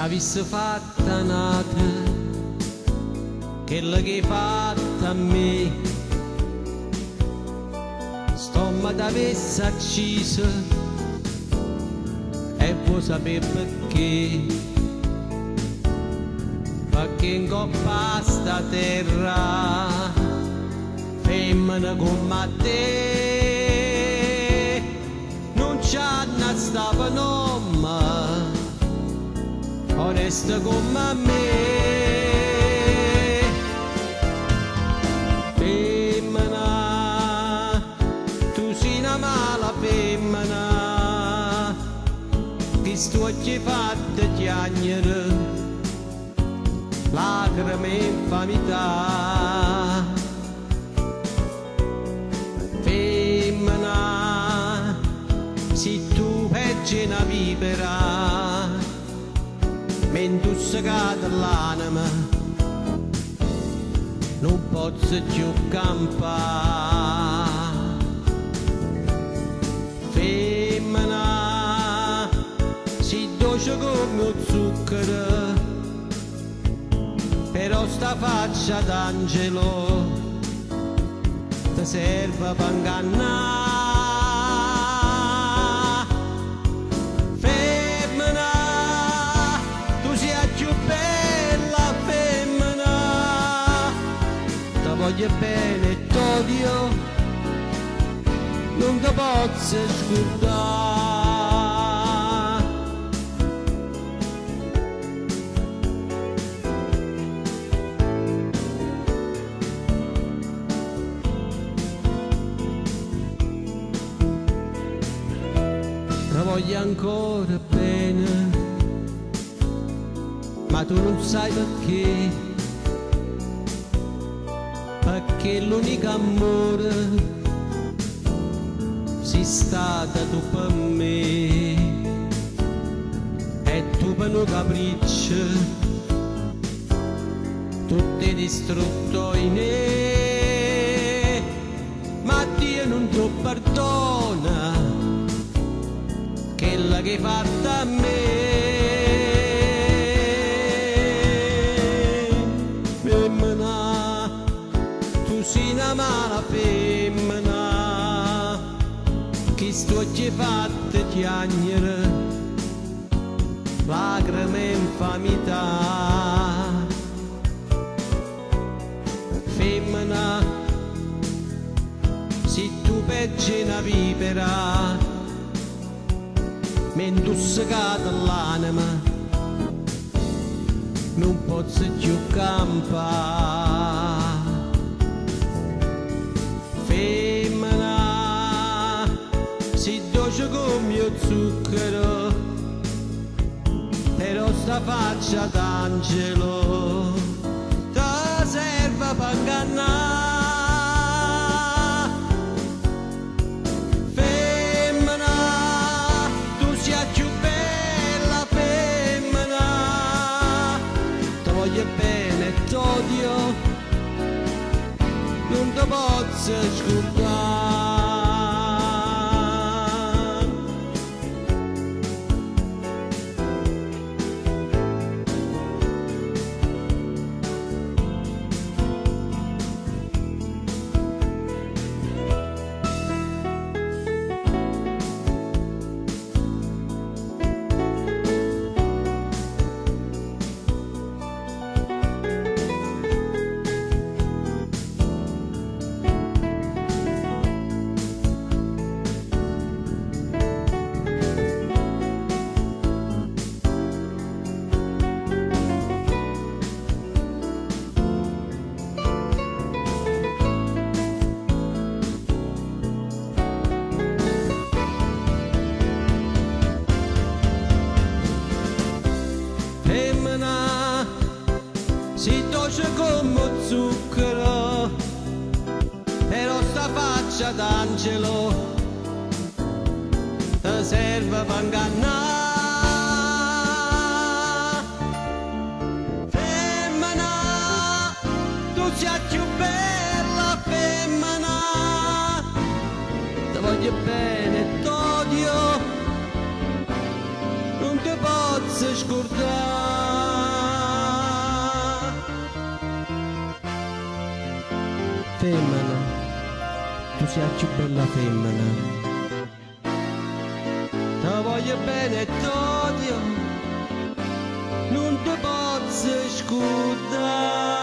avesse fatta nata quella che hai fatto a me, stomma t'avesse accisa e vuoi sapere perché in coppa a sta terra femmina come te non c'hanno stava nome onesta come me. Femmina, tu sei una mala femmina, che sto ci fatta chiagnere, lacrime e infamità. Femmina, se tu peggi una vipera, mentre segata l'anima non posso più campare. Femmina, si dolce come il zucchero, però sta faccia d'angelo ti serve per ingannare. Voglio bene e t'odio, non ti posso scordare. Ti voglio ancora bene, ma tu non sai perché. Perché l'unico amore sei stata tu per me e tu per un capriccio tutti distrutto in me, ma Dio non ti perdona quella che hai fatto a me. Sei una mala femmina, che sto ci fatta chiagnere, lacrime e infamità. Femmina, se tu peggi una vipera, mentre segata l'anima, non posso più campare. Femmina, si dolce come il zucchero, però sta faccia d'angelo ti serve per ingannare. Femmina, tu sei più bella femmina, ti voglio bene e t'odio, non ti posso scordare. Si dolce come zucchero, però sta faccia d'angelo ti serve per ingannare. Femmina, tu sei più bella femmina, ti voglio bene e t'odio, non ti posso scordare. femmina, tu sei la più bella femmina. Ti voglio bene e t'odio, non ti posso scordare.